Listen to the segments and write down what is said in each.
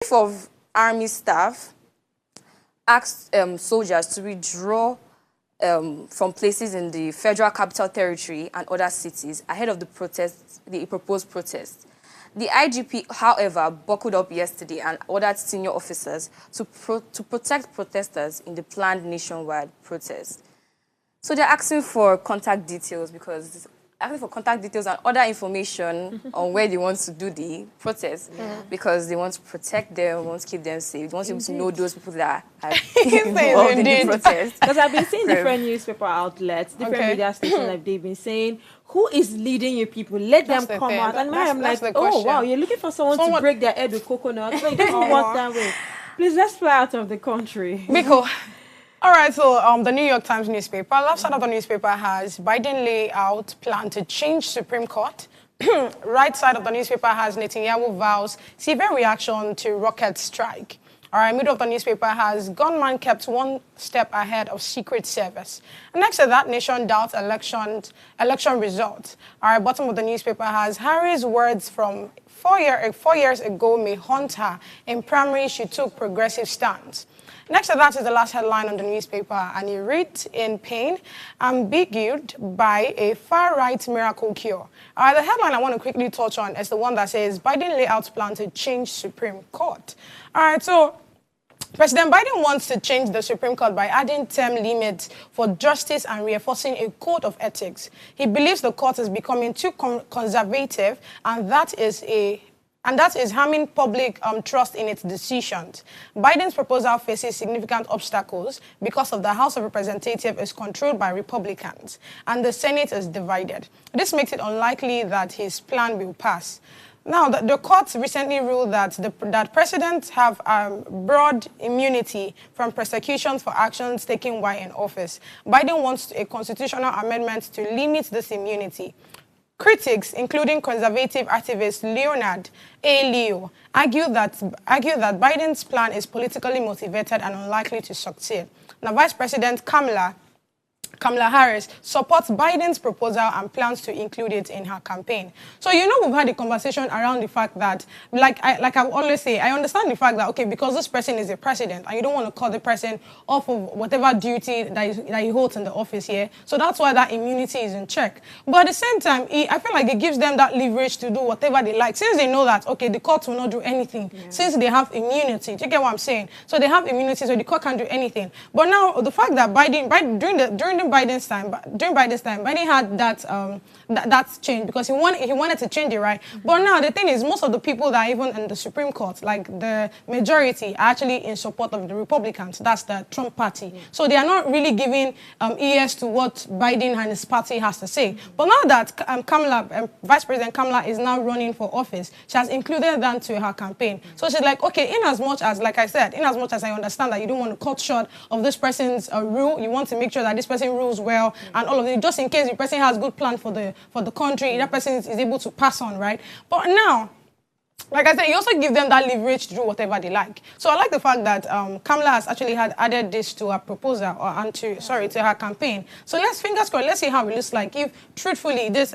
Chief of Army Staff asked soldiers to withdraw from places in the Federal Capital Territory and other cities ahead of the proposed protest. The IGP, however, buckled up yesterday and ordered senior officers to protect protesters in the planned nationwide protest. So they're asking for contact details and other information on where they want to do the protest because they want to protect them, want to keep them safe. They want people to know those people that are involved in the protest. Because I've been seeing different newspaper outlets, different media stations, like they've been saying, who is leading you people? Let them come out. And I'm like, oh, wow, you're looking for someone to break their head with coconuts. No, it doesn't work that way. Please, let's fly out of the country. Biko. All right, so the New York Times newspaper, left side of the newspaper has Biden layout plan to change Supreme Court. Right side of the newspaper has Netanyahu vows severe reaction to rocket strike. All right, middle of the newspaper has gunman kept one step ahead of Secret Service. And next to that, nation doubts election results. All right, bottom of the newspaper has Harry's words from 4 years ago may haunt her. In primary, she took progressive stance. Next to that is the last headline on the newspaper, and it reads, in pain, ambigued by a far-right miracle cure. The headline I want to quickly touch on is the one that says, Biden layouts plan to change Supreme Court. All right, so President Biden wants to change the Supreme Court by adding term limits for justice and reinforcing a code of ethics. He believes the court is becoming too conservative, and that is harming public trust in its decisions. Biden's proposal faces significant obstacles because of the House of Representatives is controlled by Republicans and the Senate is divided. This makes it unlikely that his plan will pass. Now, the court recently ruled that presidents have broad immunity from prosecutions for actions taken while in office. Biden wants a constitutional amendment to limit this immunity. Critics, including conservative activist Leonard A. Leo, argue that Biden's plan is politically motivated and unlikely to succeed. Now, Vice President Kamala Harris supports Biden's proposal and plans to include it in her campaign. So, we've had a conversation around the fact that, like I always say, I understand the fact that, okay, because this person is a president and you don't want to cut the person off of whatever duty that he holds in the office here. So that's why that immunity is in check. But at the same time, I feel like it gives them that leverage to do whatever they like. Since they know that, okay, the court will not do anything. Yeah. Since they have immunity. Do you get what I'm saying? So they have immunity, so the court can't do anything. But now, the fact that during Biden's time, Biden had that change because he wanted to change it, right? But now the thing is, most of the people that are even in the Supreme Court, like the majority, are actually in support of the Republicans. That's the Trump party. So they are not really giving ears to what Biden and his party has to say. But now that Vice President Kamala is now running for office, she has included that to her campaign. So she's like, okay, in as much as I understand that you don't want to cut short of this person's rule, you want to make sure that this person rules well and all of it, just in case the person has good plan for the country, that person is able to pass on, right? But now, like I said, you also give them that leverage to do whatever they like. So I like the fact that Kamala has actually added this to her proposal to her campaign. So fingers crossed, let's see how it looks like if truthfully this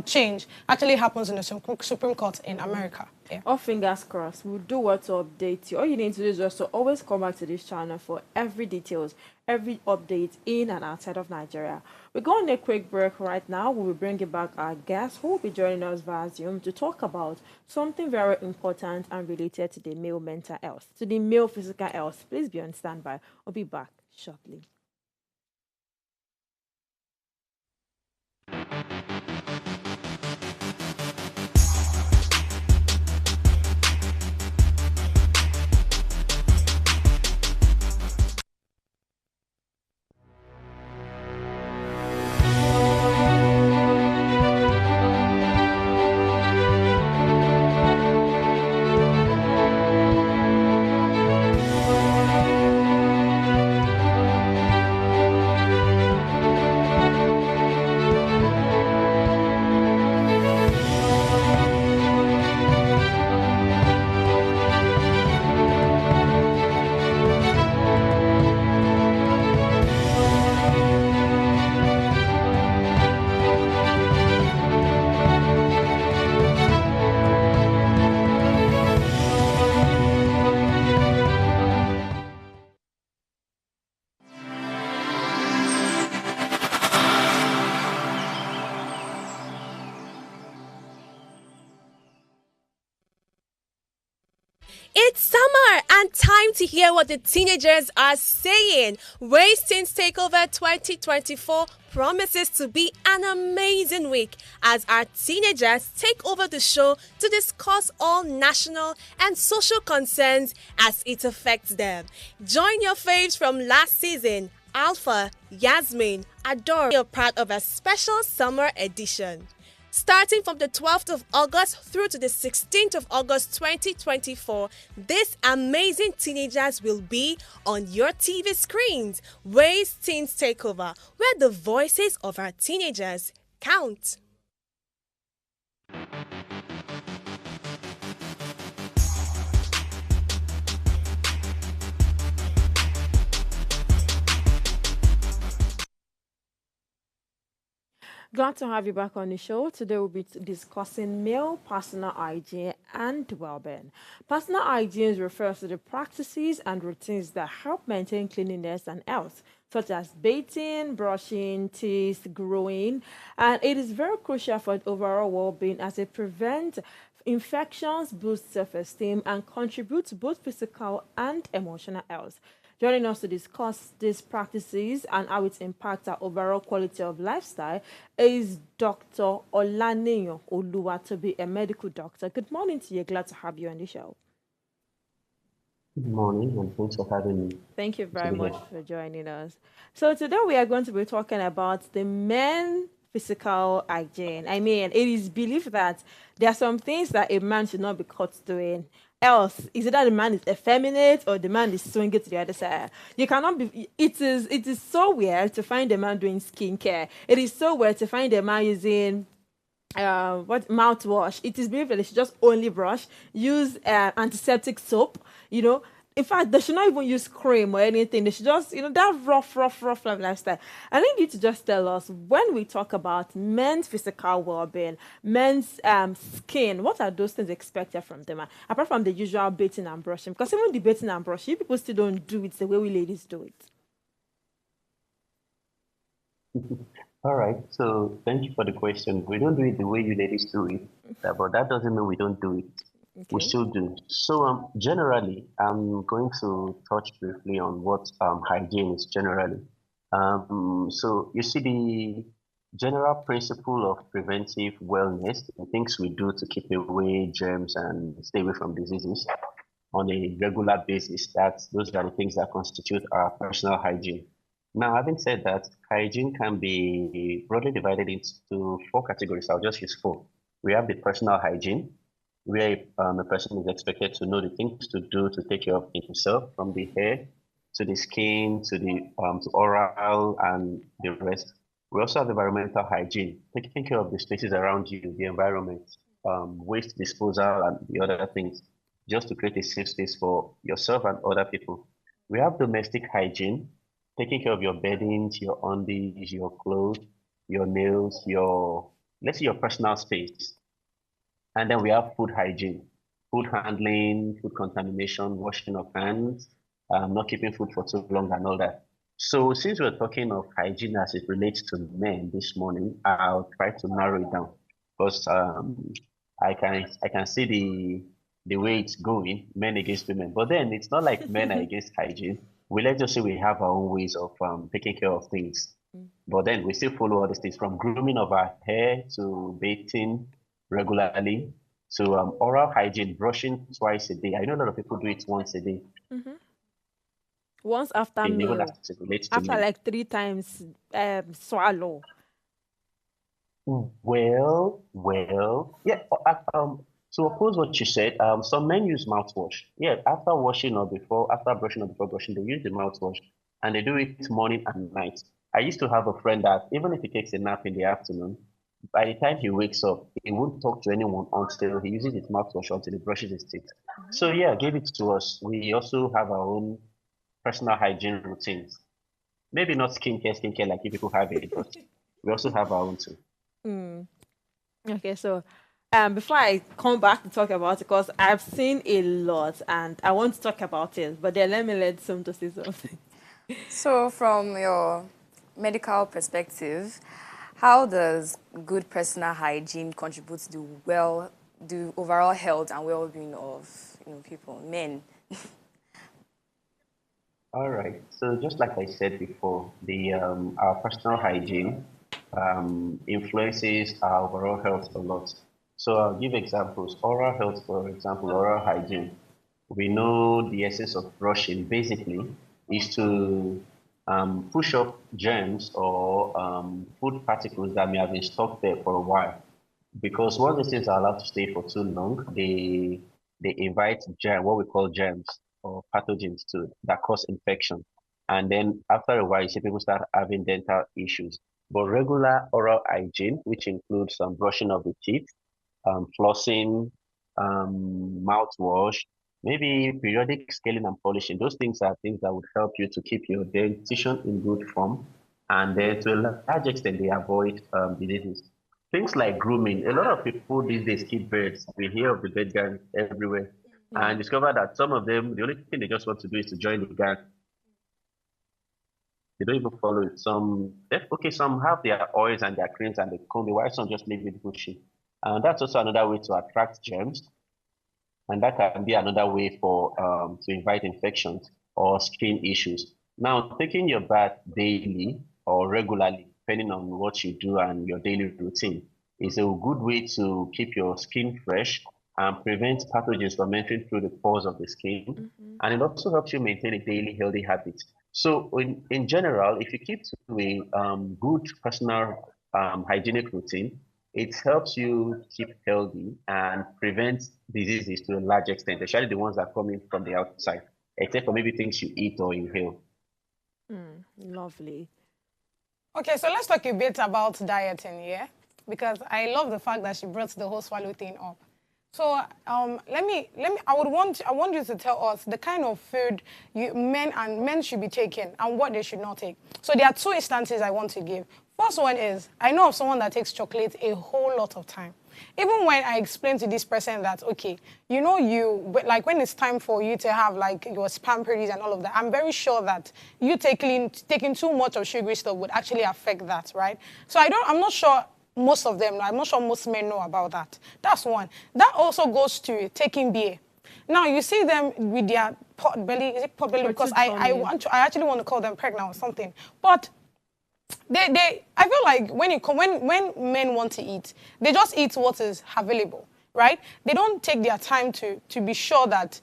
change actually happens in the Supreme Court in America. Yeah. All fingers crossed. We'll do what to update you. All you need to do is just to always come back to this channel for every details, every update in and outside of Nigeria. We're going on a quick break right now. We will bring you back our guest who will be joining us via Zoom to talk about something very important and related to the male mental health, to the male physical health. Please be on standby. We'll be back shortly. It's summer and time to hear what the teenagers are saying. Wastings Takeover 2024 promises to be an amazing week as our teenagers take over the show to discuss all national and social concerns as it affects them. Join your faves from last season, Alpha, Yasmin, Adore, you're part of a special summer edition. Starting from the 12th of August through to the 16th of August 2024, these amazing teenagers will be on your TV screens. Ways Teens Takeover, where the voices of our teenagers count. Glad to have you back on the show. Today we'll be discussing male personal hygiene and well-being. Personal hygiene refers to the practices and routines that help maintain cleanliness and health, such as bathing, brushing, teeth, growing, and it is very crucial for overall well-being as it prevents infections, boosts self-esteem, and contributes to both physical and emotional health. Joining us to discuss these practices and how it impacts our overall quality of lifestyle is Dr. Olaniyan Oluwatobi, a medical doctor. Good morning to you. Glad to have you on the show. Good morning, and thanks for having me. Thank you very much for joining us. So today we are going to be talking about the men physical hygiene. I mean, it is believed that there are some things that a man should not be caught doing. Else, is it that the man is effeminate or the man is swinging to the other side? You cannot be. It is so weird to find a man doing skincare. It is so weird to find a man using mouthwash. It is believed that they should just only brush, use antiseptic soap. You know, in fact, they should not even use cream or anything. They should just, that rough lifestyle. I need you to just tell us, when we talk about men's physical well-being, men's skin, what are those things expected from them? Apart from the usual bathing and brushing, because even the bathing and brushing, people still don't do it the way we ladies do it. All right, so thank you for the question. We don't do it the way you ladies do it, but that doesn't mean we don't do it. We Okay. still do. So, generally, I'm going to touch briefly on what hygiene is generally. So, you see, the general principle of preventive wellness, the things we do to keep away germs and stay away from diseases on a regular basis, those are the things that constitute our personal hygiene. Now, having said that, hygiene can be broadly divided into four categories. I'll just use four. We have the personal hygiene, where a person is expected to know the things to do to take care of himself, from the hair to the skin to the to oral and the rest. We also have environmental hygiene, taking care of the spaces around you, the environment, waste disposal, and the other things, just to create a safe space for yourself and other people. We have domestic hygiene, taking care of your beddings, your undies, your clothes, your nails, your, let's say, your personal space. And then we have food hygiene, food handling, food contamination, washing of hands, not keeping food for too long and all that. So since we're talking of hygiene as it relates to men this morning, I'll try to narrow it down because I can see the way it's going, men against women. But then it's not like men are against hygiene. We let's just say we have our own ways of taking care of things. But then we still follow all these things from grooming of our hair to bathing regularly to oral hygiene, brushing twice a day. I know a lot of people do it once a day, Once after and even as meal, it relates to after men. like 3 times swallow. Yeah. To oppose what you said, some men use mouthwash. Yeah, after washing or before, after brushing or before brushing, they use the mouthwash, and they do it morning and night. I used to have a friend that even if he takes a nap in the afternoon, by the time he wakes up, he won't talk to anyone until he uses his mouthwash until he brushes his teeth. So yeah, give it to us. We also have our own personal hygiene routines. Maybe not skincare like you people have it, but we also have our own too. Okay, so before I come back to talk about it, because I've seen a lot and I want to talk about it, but then let me let some to say something. So, from your medical perspective, how does good personal hygiene contribute to the overall health and well-being of people, men. All right. So just like I said before, the our personal hygiene influences our overall health a lot. So I'll give examples. Oral health, for example, oral hygiene. We know the essence of brushing basically is to push up germs or food particles that may have been stuck there for a while. Because once these things are allowed to stay for too long, they invite what we call germs or pathogens to that cause infection. And then after a while, you see people start having dental issues. But regular oral hygiene, which includes some brushing of the teeth, flossing, mouthwash, maybe periodic scaling and polishing. Those things are things that would help you to keep your dentition in good form. And then to a large extent, they avoid diseases. Things like grooming. A lot of people these days keep birds. We hear of the bird gang everywhere. And discover that some of them, the only thing they just want to do is to join the gang. They don't even follow it. Okay, some have their oils and their creams and they comb it, while some just leave it bushy. And that's also another way to attract germs. And that can be another way for to invite infections or skin issues. Now, taking your bath daily or regularly, depending on what you do and your daily routine, is a good way to keep your skin fresh and prevent pathogens from entering through the pores of the skin. And it also helps you maintain a daily healthy habit. So, in general, if you keep to a good personal hygienic routine, it helps you keep healthy and prevent diseases to a large extent, especially the ones that come in from the outside, except for maybe things you eat or inhale. Lovely. Okay, so let's talk a bit about dieting, yeah? Because I love the fact that she brought the whole swallow thing up. So I want you to tell us the kind of food men should be taking and what they should not take. So there are two instances I want to give. First one is, I know of someone that takes chocolate a whole lot of time. Even when I explain to this person that, okay, like when it's time for you to have like your spam parties and all of that, I'm very sure that you taking too much of sugary stuff would actually affect that, right? So I'm not sure most of them, I'm not sure most men know about that. That's one. That also goes to taking beer. Now you see them with their pot belly, is it pot belly? Because I actually want to call them pregnant or something. But I feel like when men want to eat, they just eat what is available, right? They don't take their time to be sure that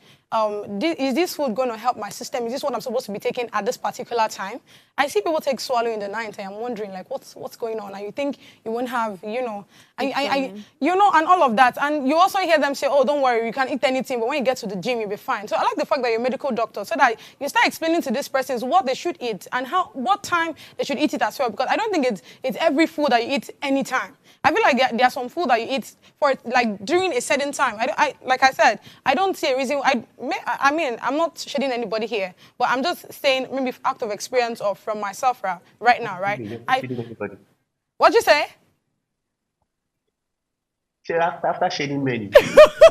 is this food going to help my system? Is this what I'm supposed to be taking at this particular time? I see people take swallow in the night, and I'm wondering like what's going on. And you think you won't have, and all of that. And you also hear them say, oh, don't worry, you can eat anything, but when you get to the gym, you'll be fine. So I like the fact that you're a medical doctor, so that you start explaining to these persons what they should eat and what time they should eat it as well. Because I don't think it's every food that you eat anytime. I feel like there are some food that you eat for like during a certain time. Like I said, I don't see a reason. I mean, I'm not shading anybody here, but I'm just saying maybe out of experience or from myself right now, right? What'd you say? After shading men.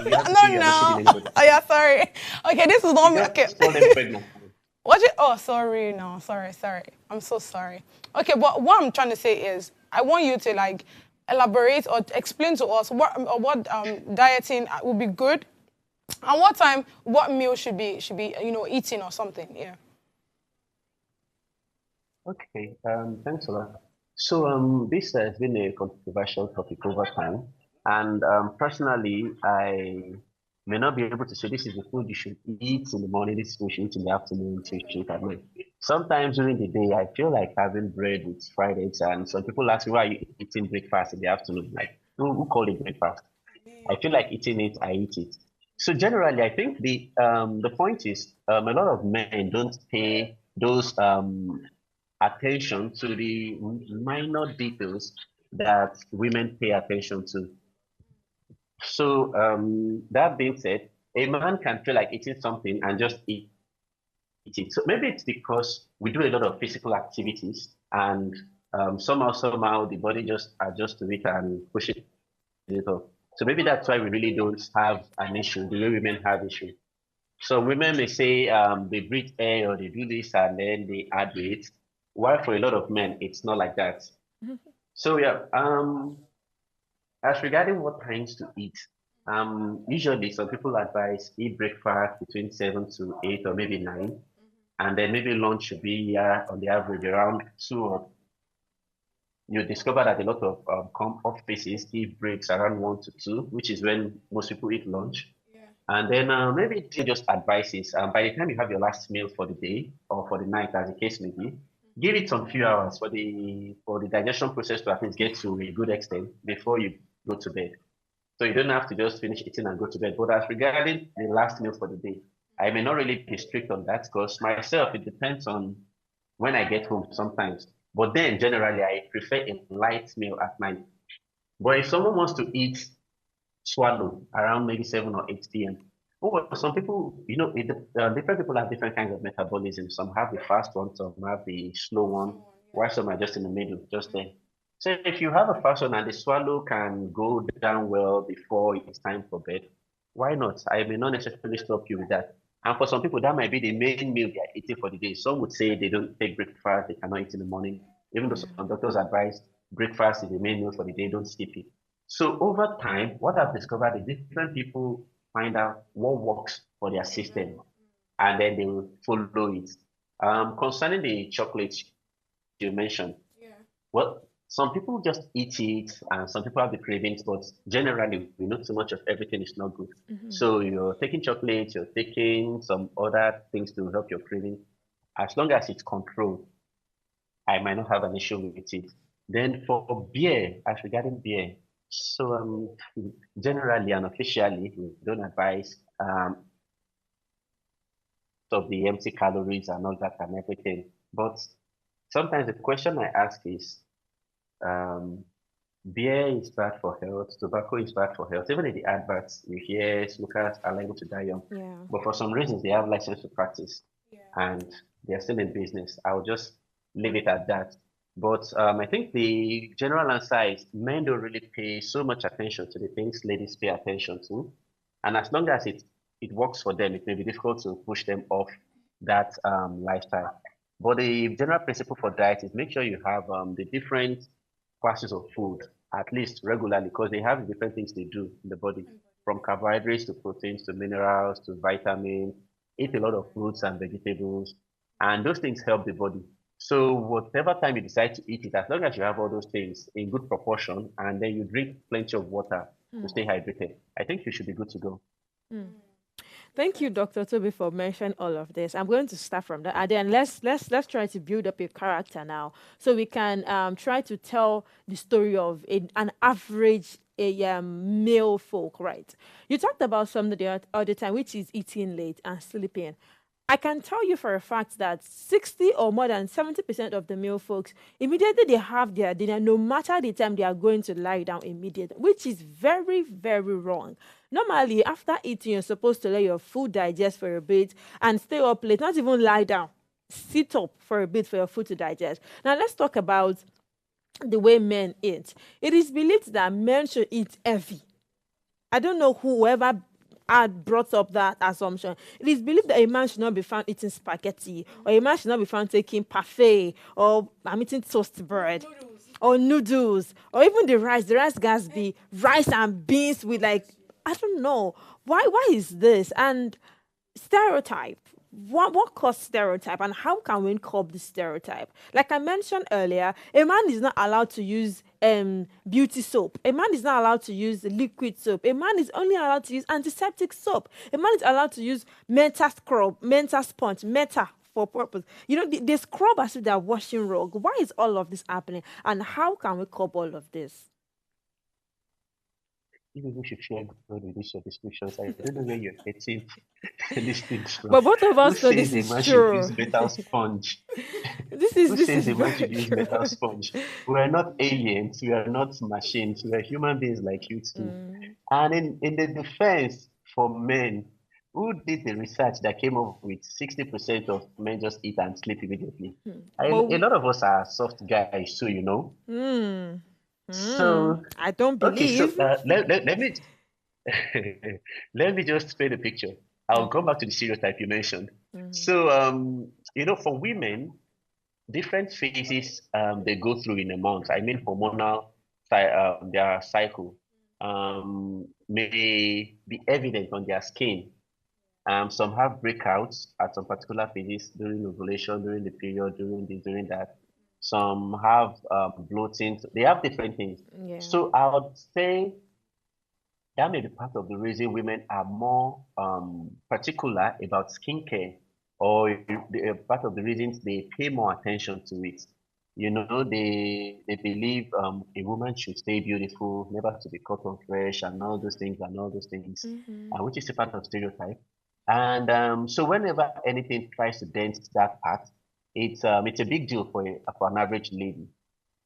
No. Oh yeah, sorry. Okay, this is not me. Okay. Oh, sorry. No, sorry. I'm so sorry. Okay, but what I'm trying to say is, I want you to like elaborate or explain to us what dieting would be good, and what meal should be eating or something. Yeah. Okay. Thanks a lot. So this has been a controversial topic over time, and personally, I may not be able to say this is the food you should eat in the morning, this is what you should eat in the afternoon, this is what you should eat at night. Sometimes during the day, I feel like having bread with fried eggs, and some people ask me, why are you eating breakfast in the afternoon? Like, who call it breakfast? I feel like eating it, I eat it. So generally, I think the point is a lot of men don't pay those attention to the minor details that women pay attention to. So that being said, a man can feel like eating something and just eat it. So maybe it's because we do a lot of physical activities and somehow the body just adjusts to it and push it off. So maybe that's why we really don't have an issue the way women have issue. So women may say they breathe air or they do this and then they add weight, while for a lot of men it's not like that. So yeah, as regarding what times to eat, Usually some people advise eat breakfast between 7 to 8 or maybe 9, and then maybe lunch should be on the average around 2. Or you discover that a lot of offices give breaks around 1 to 2, which is when most people eat lunch. And then maybe they just advises by the time you have your last meal for the day or for the night, as the case may be, give it some few hours for the digestion process to at least get to a good extent before you go to bed. So you don't have to just finish eating and go to bed. But as regarding the last meal for the day, I may not really be strict on that because myself, it depends on when I get home sometimes. But then generally, I prefer a light meal at night. But if someone wants to eat swallow around maybe 7 or 8 p.m., oh, well, some people, different people have different kinds of metabolism. Some have the fast one, some have the slow one, while some are just in the middle, just there. So if you have a fast one and the swallow can go down well before it's time for bed, why not? I may not necessarily stop you with that. And for some people, that might be the main meal they are eating for the day. Some would say they don't take breakfast, they cannot eat in the morning, even though some doctors advise breakfast is the main meal for the day, don't skip it. So over time, what I've discovered is different people find out what works for their system, and then they will follow it. Concerning the chocolates you mentioned, well, some people just eat it, and some people have the cravings, but generally, we know too much of everything is not good. So you're taking chocolate, you're taking some other things to help your craving. As long as it's controlled, I might not have an issue with it. Then for beer, as regarding beer, so generally and officially, we don't advise of the empty calories and all that and everything. But sometimes the question I ask is, um, beer is bad for health, tobacco is bad for health. Even in the adverts, you hear smokers are liable to die young. Yeah. But for some reasons, they have license to practice and they're still in business. I'll just leave it at that. But I think the general answer is men don't really pay so much attention to the things ladies pay attention to. And as long as it works for them, it may be difficult to push them off that lifestyle. But the general principle for diet is make sure you have the different classes of food at least regularly because they have different things they do in the body, from carbohydrates to proteins to minerals to vitamins. Eat a lot of fruits and vegetables, and those things help the body. So whatever time you decide to eat it, as long as you have all those things in good proportion, and then you drink plenty of water to stay hydrated, I think you should be good to go. Thank you, Dr. Toby, for mentioning all of this. I'm going to start from that, and then let's try to build up a character now, so we can try to tell the story of an average male folk, right? You talked about something the other time, which is eating late and sleeping. I can tell you for a fact that 60 or more than 70% of the male folks, immediately they have their dinner, no matter the time, they are going to lie down immediately, which is very, very wrong. Normally, after eating, you're supposed to let your food digest for a bit and stay up late, not even lie down. Sit up for a bit for your food to digest. Now, let's talk about the way men eat. It is believed that men should eat heavy. I don't know whoever had brought up that assumption. It is believed that a man should not be found eating spaghetti, or a man should not be found taking parfait, or I'm eating toast bread, or noodles, or even the rice. The rice gas be rice and beans with, like, I don't know. Why is this? And stereotype. What caused stereotype, and how can we curb the stereotype? Like I mentioned earlier, a man is not allowed to use beauty soap. A man is not allowed to use liquid soap. A man is only allowed to use antiseptic soap. A man is allowed to use Meta scrub, Meta sponge, Meta for purpose. You know, they scrub as if they're washing rug. Why is all of this happening, and how can we curb all of this? You people should share good with these your descriptions. I don't know where you're getting these things from. But both of Who us know says this a is man should use true. metal sponge? This is Who this is says a man should very use true. metal sponge? We are not aliens. We are not machines. We are human beings like you too. And in the defense for men, who did the research that came up with 60% of men just eat and sleep immediately? But A lot of us are soft guys too, you know. So, I don't okay, so believe. let me let me just paint a picture. I'll come back to the stereotype you mentioned. So, for women, different phases they go through in a month. I mean, hormonal, their cycle. may be evident on their skin. Some have breakouts at some particular phases during ovulation, during the period, during this, during that. Some have bloating. They have different things. Yeah. So I would say that may be part of the reason women are more particular about skincare, or part of the reasons they pay more attention to it. You know, they believe a woman should stay beautiful, never to be cut off fresh, and all those things, which is a part of stereotype. And so whenever anything tries to dent that part, it's a big deal for an average lady.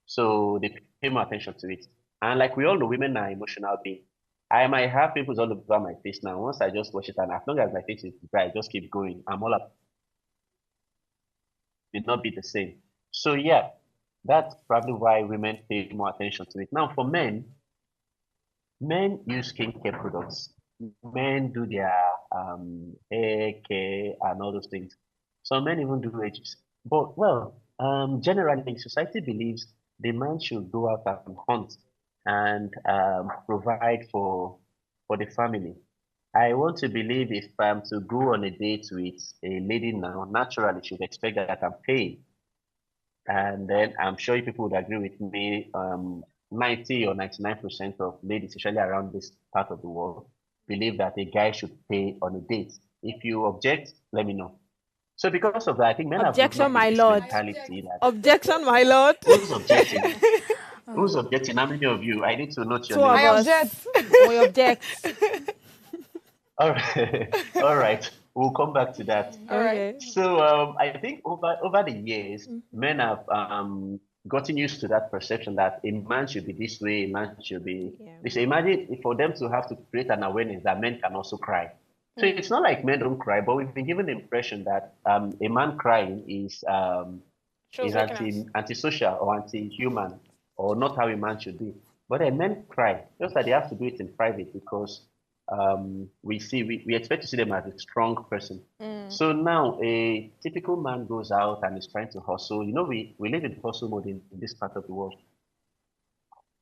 So they pay more attention to it. And like we all know, women are emotional beings. I might have pimples all over my face now. Once I just wash it, and as long as my face is dry, I just keep going. I'm all up. It not be the same. So yeah, that's probably why women pay more attention to it. Now for men use skincare products. Men do their hair care and all those things. Some men even do edges. But well, generally society believes the man should go out and hunt and provide for the family. I want to believe if I'm to go on a date with a lady now, naturally she would expect that I'm paying. And then I'm sure people would agree with me. 90 or 99% of ladies, especially around this part of the world, believe that a guy should pay on a date. If you object, let me know. So because of that, I think men have grown Objection, up with my this lord. mentality that Objection, my lord. who's objecting? Who's objecting? How many of you? I need to note your Two of name. I us. object. We object. All right. All right. We'll come back to that. Okay. So I think over the years, men have gotten used to that perception that a man should be this way, a man should be. Yeah. So imagine for them to have to create an awareness that men can also cry. So it's not like men don't cry, but we've been given the impression that a man crying Shows is weakness. antisocial or anti-human or not how a man should be. But then men cry, just that they have to do it in private because we expect to see them as a strong person. So now a typical man goes out and is trying to hustle. You know, we live in hustle mode in this part of the world.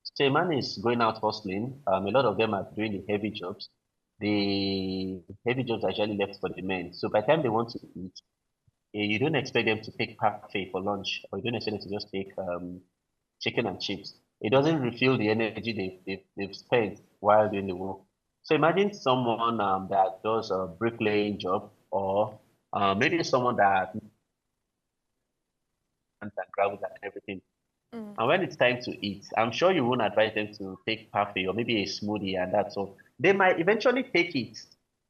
So a man is going out hustling. A lot of them are doing the heavy jobs. The heavy jobs are actually left for the men. So by the time they want to eat, you don't expect them to take parfait for lunch, or you don't expect them to just take chicken and chips. It doesn't refill the energy they've spent while doing the work. So imagine someone that does a bricklaying job, or maybe someone that and gravels and everything. And when it's time to eat, I'm sure you won't advise them to take parfait or maybe a smoothie and that. So they might eventually take it,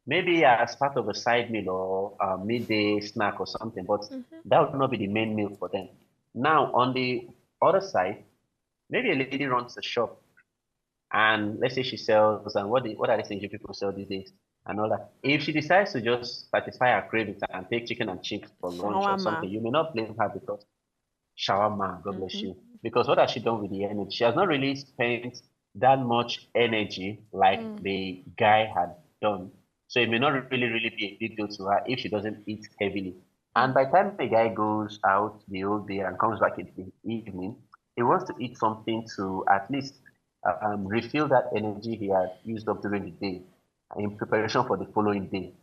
maybe as part of a side meal or a midday snack or something, but that would not be the main meal for them. Now, on the other side, maybe a lady runs a shop and let's say she sells, and what are the things you people sell these days and all that. If she decides to just satisfy her cravings and take chicken and chips for lunch or something, Shawarma. you may not blame her because shawarma, God bless you. Because what has she done with the energy? She has not really spent that much energy like the guy had done. So it may not really be a big deal to her if she doesn't eat heavily. And by the time the guy goes out the whole day and comes back in the evening, he wants to eat something to at least refill that energy he had used up during the day in preparation for the following day.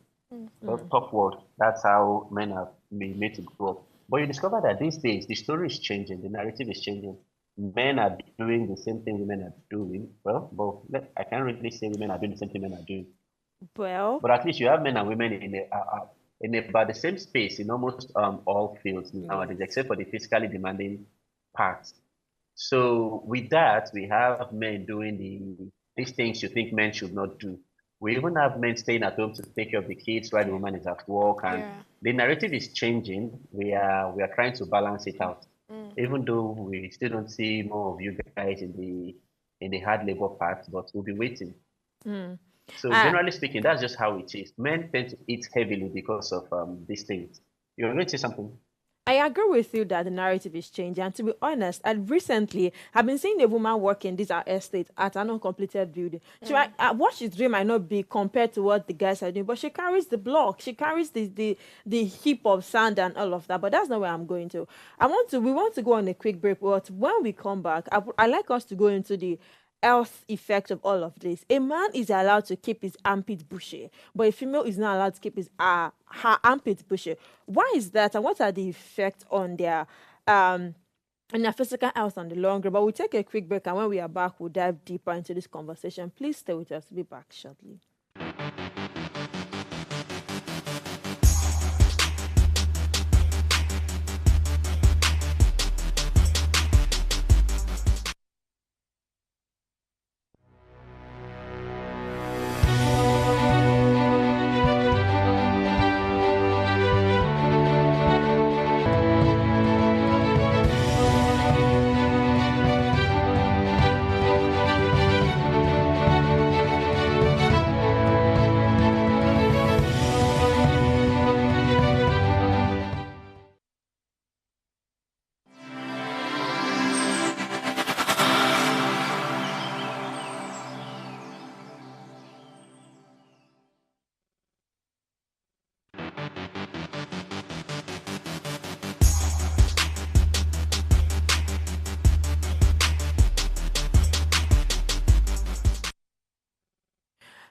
Top word. That's how men have been made to grow up. But you discover that these days the story is changing, the narrative is changing. Men are doing the same thing women are doing. Well, but I can't really say women are doing the same thing men are doing. Well, But at least you have men and women in about the same space in almost all fields nowadays, except for the physically demanding parts. So with that, we have men doing these things you think men should not do. We even have men staying at home to take care of the kids while the woman is at work, and Yeah. the narrative is changing. We are trying to balance it out, even though we still don't see more of you guys in the hard labor part, but we'll be waiting. So ah, generally speaking, that's just how it is. Men tend to eat heavily because of these things. You're going to say something? I agree with you that the narrative is changing. And to be honest, I recently have been seeing a woman work in this estate at an uncompleted building. What she's doing might not be compared to what the guys are doing, but she carries the block, she carries the heap of sand and all of that. But that's not where I'm going to. We want to go on a quick break, but when we come back, I like us to go into the health effect of all of this. A man is allowed to keep his armpit bushy, but a female is not allowed to keep his her armpit bushy. Why is that, and what are the effects on their and their physical health on the long run? But we'll take a quick break, and when we are back, we'll dive deeper into this conversation. Please stay with us. We'll be back shortly.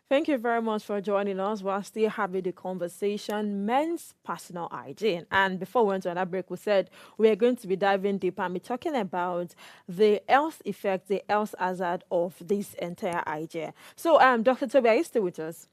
Thank you very much for joining us. We're still having the conversation, men's personal hygiene. And before we went to another break, we said we are going to be diving deeper and be talking about the health effect, the health hazard of this entire idea. So, Dr. Toby, are you still with us?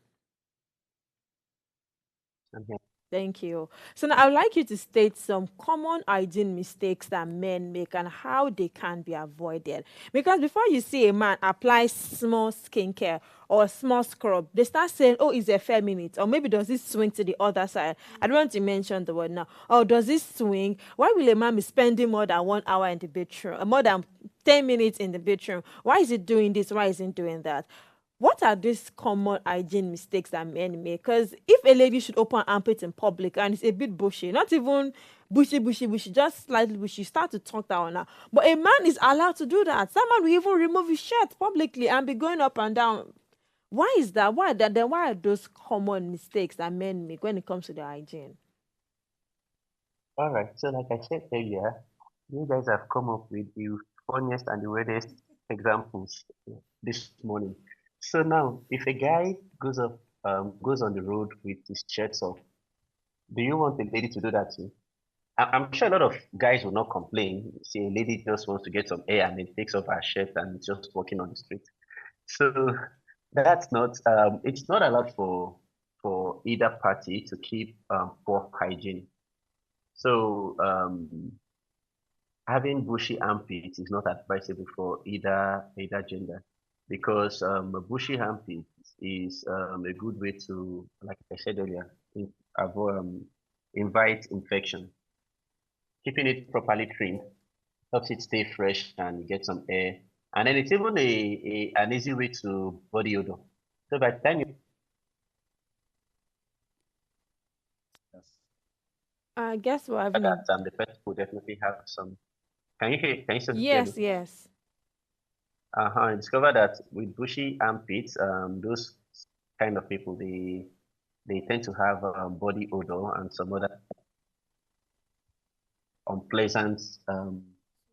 Okay. Thank you. So now I'd like you to state some common hygiene mistakes that men make and how they can be avoided. Because before you see a man apply small skincare or small scrub, they start saying, oh, it's effeminate, or maybe does this swing to the other side? I don't want to mention the word now. Or does this swing? Why will a man be spending more than 1 hour in the bedroom, more than 10 minutes in the bedroom? Why is he doing this? Why is he doing that? What are these common hygiene mistakes that men make? Because if a lady should open armpit in public and it's a bit bushy, not even bushy, just slightly bushy, start to talk down now. But a man is allowed to do that. Someone will even remove his shirt publicly and be going up and down. Why is that? Why that? Then why are those common mistakes that men make when it comes to their hygiene? All right. So, like I said earlier, you guys have come up with the funniest and the weirdest examples this morning. So now, if a guy goes on the road with his shirts off, do you want a lady to do that too? I'm sure a lot of guys will not complain. See, a lady just wants to get some air and then takes off her shirt and just walking on the street. So that's not it's not allowed for either party to keep poor hygiene. So having bushy armpits is not advisable for either gender because a bushy armpit is a good way to, like I said earlier, avoid invite infection. Keeping it properly trimmed helps it stay fresh and get some air. And then it's even an easy way to body odor. So by the time you I guess we're having that, the pet will definitely have some. Can you hear? Can you still hear me? Yes, yes. I discovered that with bushy armpits, those kind of people, they tend to have body odor and some other unpleasant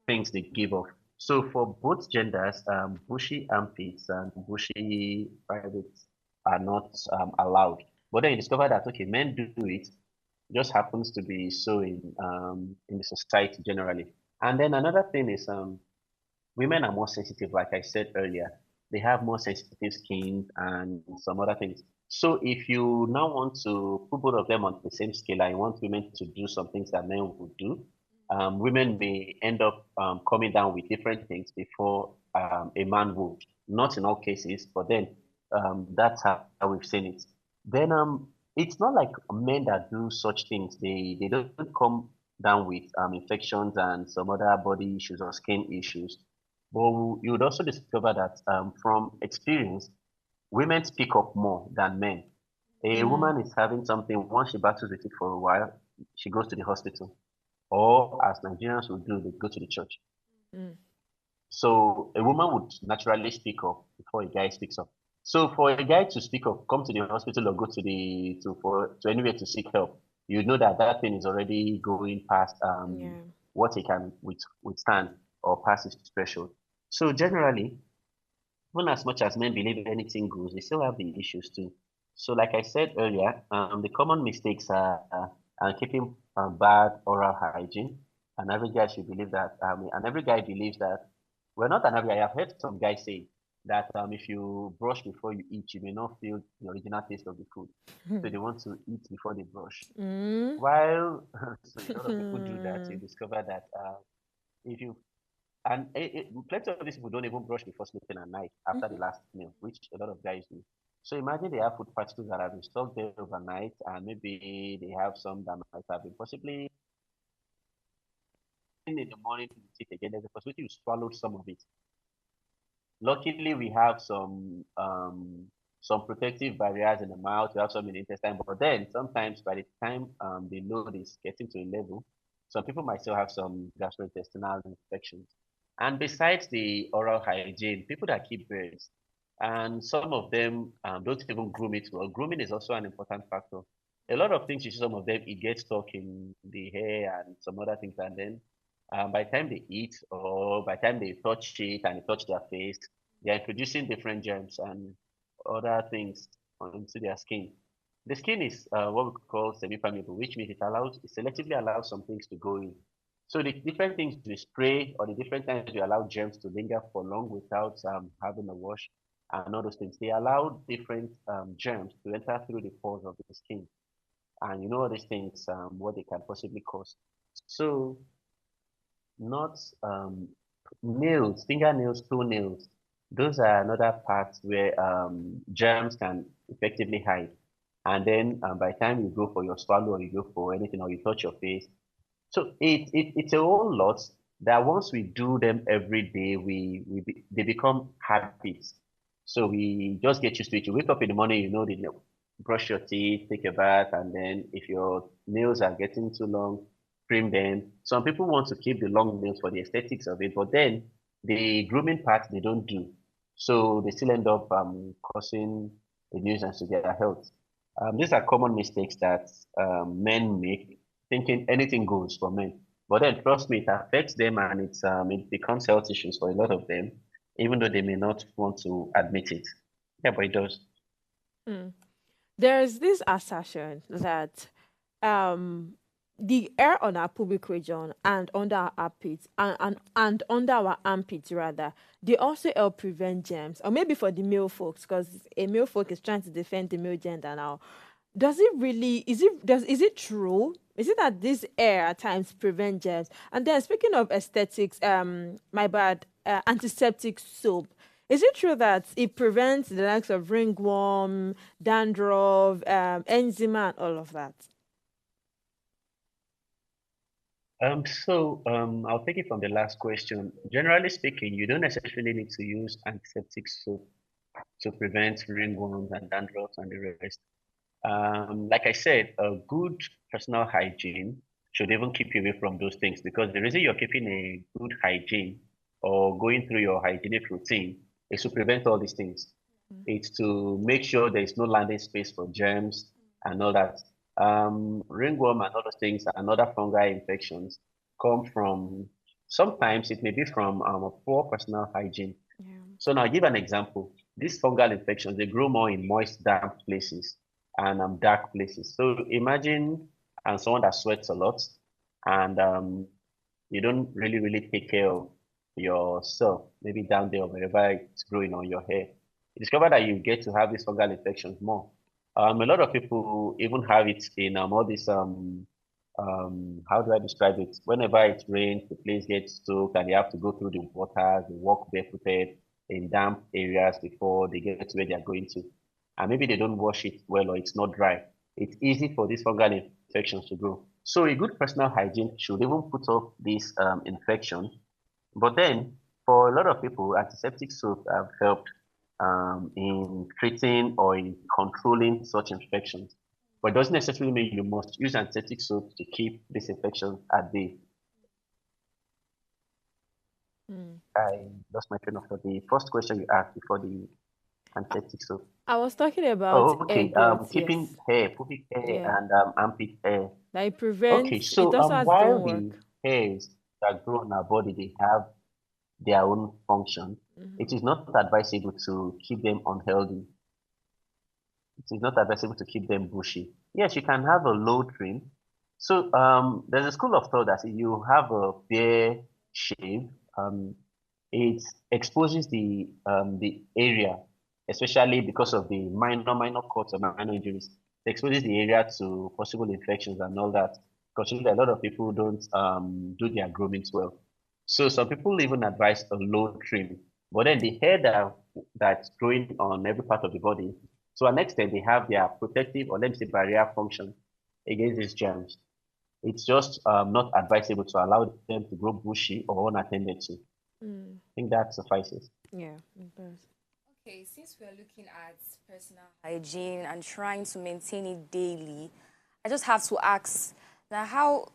things they give off. So for both genders, bushy armpits and bushy privates are not allowed. But then you discover that okay, men do it, just happens to be so in the society generally. And then another thing is women are more sensitive, like I said earlier. They have more sensitive skin and some other things. So if you now want to put both of them on the same scale and you want women to do some things that men would do, women may end up coming down with different things before a man would. Not in all cases, but then that's how we've seen it. Then it's not like men that do such things. They don't come down with infections and some other body issues or skin issues. But you would also discover that from experience, women speak up more than men. A woman is having something, once she battles with it for a while, she goes to the hospital. Or as Nigerians would do, they go to the church. Mm. So a woman would naturally speak up before a guy speaks up. So for a guy to speak up, come to the hospital or go to to anywhere to seek help, you know that that thing is already going past Yeah. what he can withstand or past his threshold. So generally, even as much as men believe anything goes, they still have the issues too. So, like I said earlier, the common mistakes are keeping bad oral hygiene. And every guy should believe that, and every guy believes that. Well, not an every guy. I've heard some guys say that if you brush before you eat, you may not feel the original taste of the food. So they want to eat before they brush. Mm. While so a lot of people do that, you discover that if you and plenty of these people don't even brush before sleeping at night after the last meal, which a lot of guys do. So imagine they have food particles that have been stored there overnight, and maybe they have some that might have been possibly in the morning to eat again. There's a possibility you swallowed some of it. Luckily, we have some protective barriers in the mouth. We have some in the intestine, but then sometimes by the time the load is getting to a level, some people might still have some gastrointestinal infections. And besides the oral hygiene, people that keep birds, and some of them don't even groom it well. Grooming is also an important factor. A lot of things, you see some of them, it gets stuck in the hair and some other things, and then by the time they eat or by the time they touch it and they touch their face, they are introducing different germs and other things into their skin. The skin is what we call semi-permeable, which means it selectively allows some things to go in. So the different things we spray or the different times we allow germs to linger for long without having a wash and all those things, they allow different germs to enter through the pores of the skin. And you know all these things, what they can possibly cause. So not nails, fingernails, toenails. Those are another part where germs can effectively hide. And then by the time you go for your swallow or you go for anything or you touch your face, so it's a whole lot that once we do them every day, they become habits. So we just get used to it. You wake up in the morning, brush your teeth, take a bath, and then if your nails are getting too long, trim them. Some people want to keep the long nails for the aesthetics of it, but then the grooming part they don't do. So they still end up causing a nuisance to their health. These are common mistakes that men make, thinking anything goes for men. But then, trust me, it affects them and it becomes health issues for a lot of them, even though they may not want to admit it. Yeah, but it does. There's this assertion that um the air on our pubic region and under our armpits and under our armpits rather, they also help prevent germs, or maybe for the male folks, because a male folk is trying to defend the male gender now. Does it really, is it true, is it that this air at times prevent germs? And then speaking of aesthetics, my bad, antiseptic soap, is it true that it prevents the likes of ringworm, dandruff, eczema, and all of that? I'll take it from the last question. Generally speaking, you don't necessarily need to use antiseptic soap to prevent ringworms and dandruff and the rest. Like I said, a good personal hygiene should even keep you away from those things because the reason you're keeping a good hygiene or going through your hygienic routine is to prevent all these things. It's to make sure there is no landing space for germs and all that. Ringworm and all those things and other fungal infections come from, sometimes it may be from a poor personal hygiene. Yeah. So now I'll give an example. These fungal infections, they grow more in moist, damp places and dark places. So imagine someone that sweats a lot and you don't really take care of yourself, maybe down there or wherever it's growing on your hair. You discover that you get to have these fungal infections more. A lot of people even have it in all this how do I describe it? Whenever it rains, the place gets soaked and they have to go through the water, they walk barefooted in damp areas before they get to where they are going to. And maybe they don't wash it well or it's not dry. It's easy for these fungal infections to grow. So a good personal hygiene should even put off this infection. But then for a lot of people, antiseptic soap have helped in treating or in controlling such infections. But it doesn't necessarily mean you must use antiseptic soap to keep this infection at bay. I lost my train of thought. The first question you asked before the antiseptic soap. I was talking about Oh, okay. Keeping yes. hair, pubic hair, Yeah. and armpit hair. That it Okay, prevents, so it also has its while own the work. hairs that grow on our body, they have their own function, it is not advisable to keep them unhealthy. It is not advisable to keep them bushy. Yes, you can have a low trim. So there's a school of thought that if you have a bare shave, it exposes the area, especially because of the minor cuts or minor injuries. It exposes the area to possible infections and all that. Considering that a lot of people don't do their grooming well. So some people even advise a low trim. But then the hair that's growing on every part of the body, to an extent, they have their protective or let me say barrier function against these germs. It's just not advisable to allow them to grow bushy or unattended to. Mm. I think that suffices. Yeah, it does. Okay, since we're looking at personal hygiene and trying to maintain it daily, I just have to ask now how,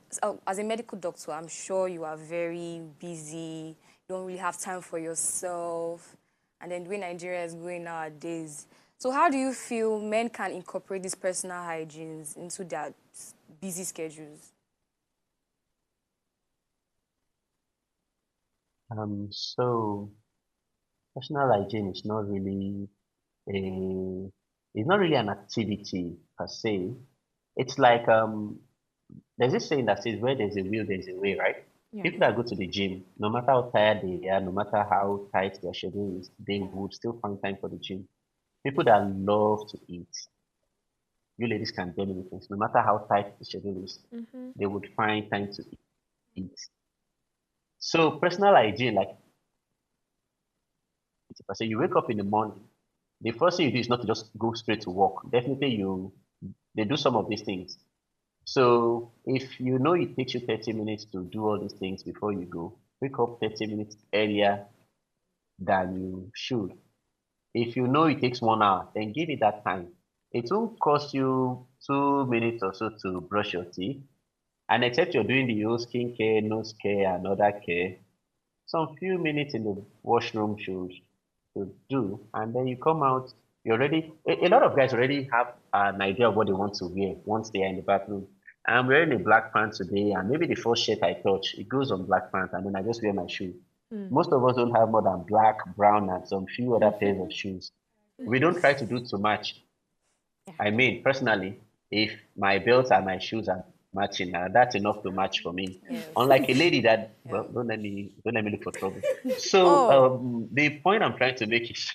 as a medical doctor, I'm sure you are very busy, you don't really have time for yourself, and then the way Nigeria is going nowadays. So how do you feel men can incorporate these personal hygienes into their busy schedules? So personal hygiene is not really a it's not really an activity per se. It's like there's this saying that says where there's a will, there's a way, right? Yeah. People that go to the gym, no matter how tired they are, no matter how tight their schedule is, they would still find time for the gym. People that love to eat, you ladies can tell me the things, no matter how tight the schedule is, Mm-hmm. they would find time to eat. So personal hygiene, like if I say you wake up in the morning, the first thing you do is not to just go straight to work. Definitely they do some of these things. So if you know it takes you 30 minutes to do all these things before you go, wake up 30 minutes earlier than you should. If you know it takes 1 hour, then give it that time. It won't cost you 2 minutes or so to brush your teeth. And except you're doing the whole skincare, nose care, and other care, some few minutes in the washroom should do. And then you come out, you're ready. A lot of guys already have an idea of what they want to wear once they are in the bathroom. I'm wearing a black pants today, and maybe the first shirt I touch, it goes on black pants, and then I just wear my shoe. Most of us don't have more than black, brown, and some few other pairs of shoes. We don't try to do too much. I mean, personally, if my belt and my shoes are matching, that's enough to match for me. Yes. Unlike a lady that, Yeah. well, don't let me look for trouble. So Oh. the point I'm trying to make is,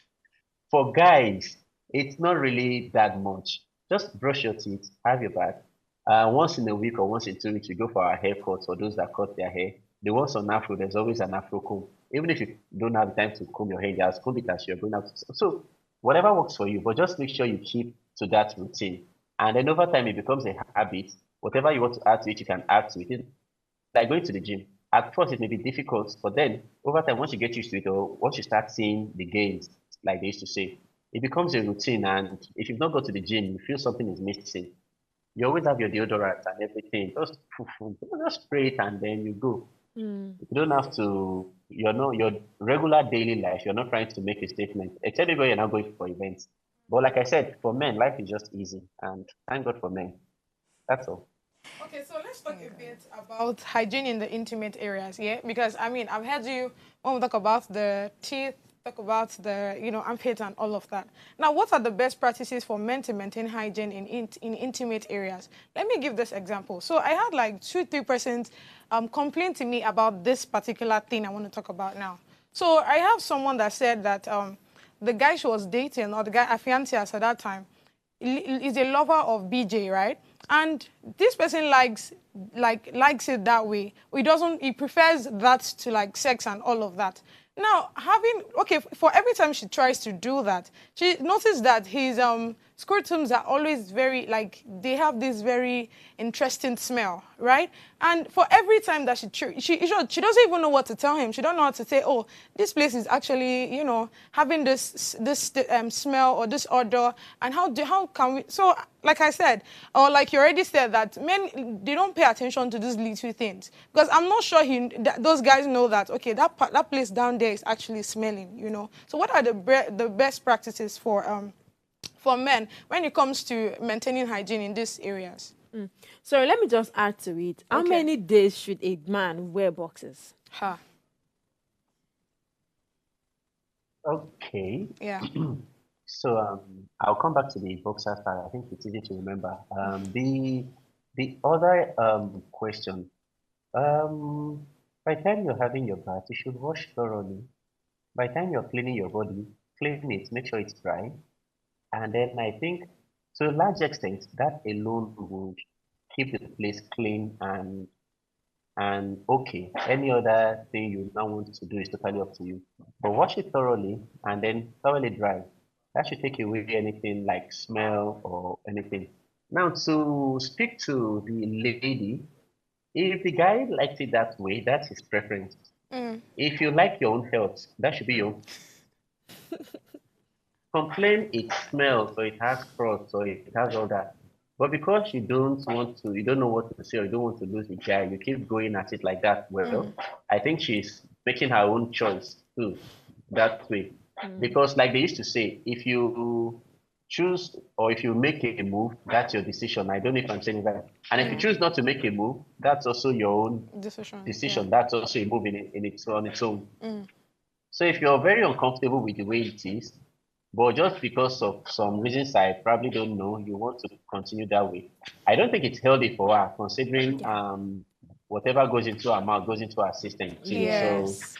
for guys, it's not really that much. Just brush your teeth, have your bath. Once in a week or once in 2 weeks, we go for our haircuts for those that cut their hair. The ones on Afro, there's always an Afro comb. Even if you don't have time to comb your hair, just comb it as you're going out. So whatever works for you, but just make sure you keep to that routine. And then over time, it becomes a habit. Whatever you want to add to it, you can add to it. Like going to the gym. At first, it may be difficult, but then over time, once you get used to it, or once you start seeing the gains, like they used to say, it becomes a routine. And if you've not gone to the gym, you feel something is missing. You always have your deodorant and everything. Just spray it and then you go. Mm. You don't have to, your regular daily life, you're not trying to make a statement, except if you're not going for events. But like I said, for men, life is just easy. And thank God for men. That's all. Okay, so let's talk a bit about hygiene in the intimate areas, yeah? Because, I mean, I've heard you, when we talk about the teeth, talk about the, armpits and all of that. Now, what are the best practices for men to maintain hygiene in intimate areas? Let me give this example. So I had like 2-3 persons complain to me about this particular thing I want to talk about now. So I have someone that said that the guy she was dating, or the guy, Afiantias at that time, is a lover of BJ, right? And this person likes it that way. He prefers that to like sex and all of that. Now, for every time she tries to do that, she noticed that his scrotums are always very, they have this very interesting smell, right? And for every time that she doesn't even know what to tell him. She don't know how to say, oh, this place is actually, having this smell or this odor, and how can we, so like I said, or like you already said, that men, they don't pay attention to these little things. Because I'm not sure those guys know that, okay, that place down there is actually smelling, So what are the best practices for men when it comes to maintaining hygiene in these areas? So let me just add to it. How Okay. many days should a man wear boxes? Okay. Yeah. So I'll come back to the boxer style. I think it's easy to remember. The other question. Um, by the time you're having your bath, you should wash thoroughly. By the time you're cleaning your body, clean it, make sure it's dry. And then I think to a large extent, that alone would keep the place clean and okay. Any other thing you now want to do is totally up to you. But wash it thoroughly and then thoroughly dry. That should take away anything like smell or anything. Now to speak to the lady, if the guy likes it that way, that's his preference. If you like your own health, that should be your complain it smells or it has frost or it has all that. But because you don't want to, you don't know what to say or you don't want to lose the guy, you keep going at it like that. Well, I think she's making her own choice too, that way. Because like they used to say, if you choose or if you make a move, that's your decision. I don't know if I'm saying that. And if you choose not to make a move, that's also your own Decision. Yeah. decision. That's also a move in its on its own. So if you're very uncomfortable with the way it is, but just because of some reasons I probably don't know, you want to continue that way. I don't think it's healthy for her, considering whatever goes into her mouth goes into her system too. So Yes.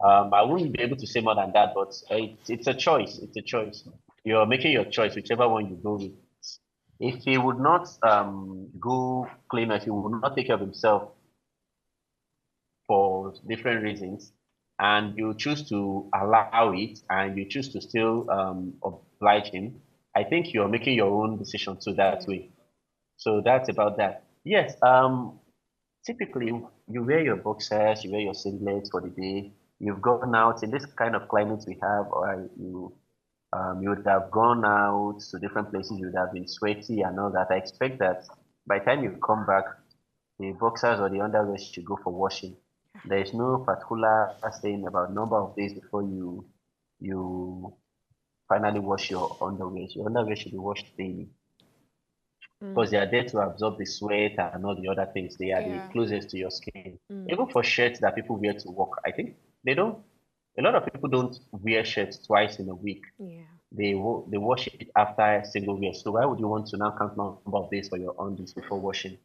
I wouldn't be able to say more than that, but it's a choice. It's a choice. You're making your choice, whichever one you go with. If he would not go clean, if he would not take care of himself for different reasons, and you choose to allow it, and you choose to still oblige him, I think you're making your own decision too that way. So that's about that. Yes, typically you wear your boxers, you wear your singlets for the day. You've gone out in this kind of climate we have, or you would have gone out to different places, you would have been sweaty and all that. I expect that by the time you come back, the boxers or the underwear should go for washing. There is no particular saying about number of days before you finally wash your underwear. Your underwear should be washed daily because they are there to absorb the sweat and all the other things. They are the Yeah. closest to your skin. Even for shirts that people wear to work, I think they don't. A lot of people don't wear shirts twice in a week. Yeah. They wash it after a single wear. So why would you want to now count number of days for your undies before washing?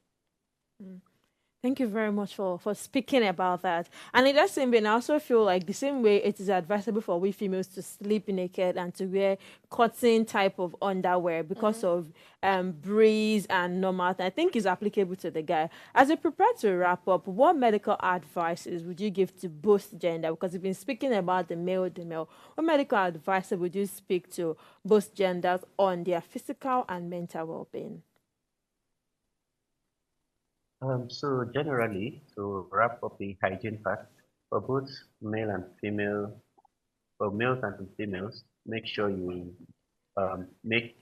Thank you very much for speaking about that. And in that same vein, I also feel like the same way it is advisable for we females to sleep naked and to wear cotton type of underwear because of breeze and normal. I think is applicable to the guy. As we prepare to wrap up, what medical advices would you give to both gender? Because we've been speaking about the male. What medical advice would you speak to both genders on their physical and mental well-being? So generally, to wrap up the hygiene part, for both male and female, for males and females, make sure you make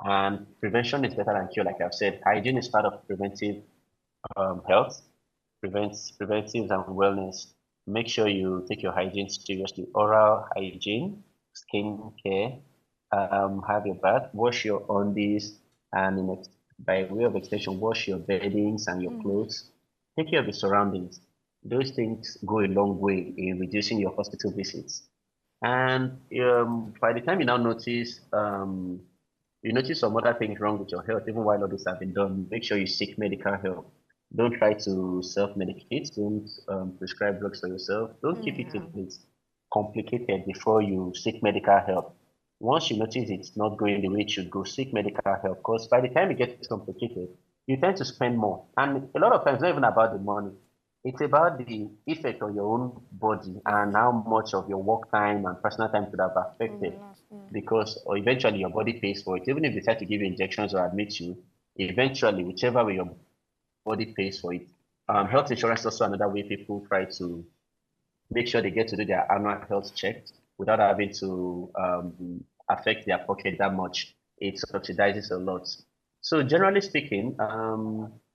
and prevention is better than cure. Like I've said, hygiene is part of preventive health, preventives and wellness. Make sure you take your hygiene seriously. Oral hygiene, skin care, have your bath, wash your undies, and by way of extension, wash your beddings and your clothes. Take care of your surroundings. Those things go a long way in reducing your hospital visits. And by the time you notice some other things wrong with your health, even while all this have been done, make sure you seek medical help. Don't try to self-medicate. Don't prescribe drugs for yourself. Don't keep it till it's complicated before you seek medical help. Once you notice it's not going the way it should go, seek medical help. Because by the time it gets complicated, you tend to spend more. And a lot of times, it's not even about the money. It's about the effect on your own body and how much of your work time and personal time could have affected. Because or eventually your body pays for it. Even if they try to give you injections or admit you, eventually, whichever way your body pays for it. Health insurance is also another way people try to make sure they get to do their annual health check without having to affect their pocket that much. It subsidizes a lot. So generally speaking,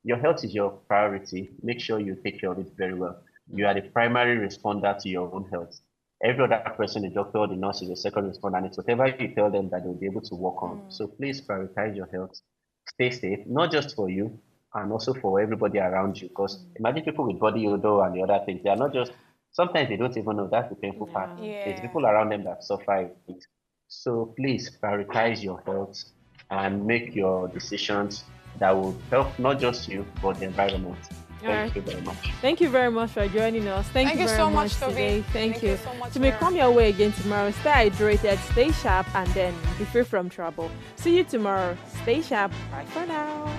your health is your priority. Make sure you take care of it very well. You are the primary responder to your own health. Every other person, the doctor, the nurse is a second responder, and it's whatever you tell them that they'll be able to work on. So please prioritize your health. Stay safe, not just for you, and also for everybody around you. Because imagine people with body odor and the other things, they are not just Sometimes they don't even know. That's the painful part. There's Yeah. people around them that suffer it. So please prioritize your health and make your decisions that will help not just you, but the environment. All right. Thank you very much. Thank you very much for joining us. Thank you very so much much, today. Toby. Thank you. So much, To may Mary. come your way again tomorrow, stay hydrated, stay sharp, and then be free from trouble. See you tomorrow. Stay sharp. Bye for now.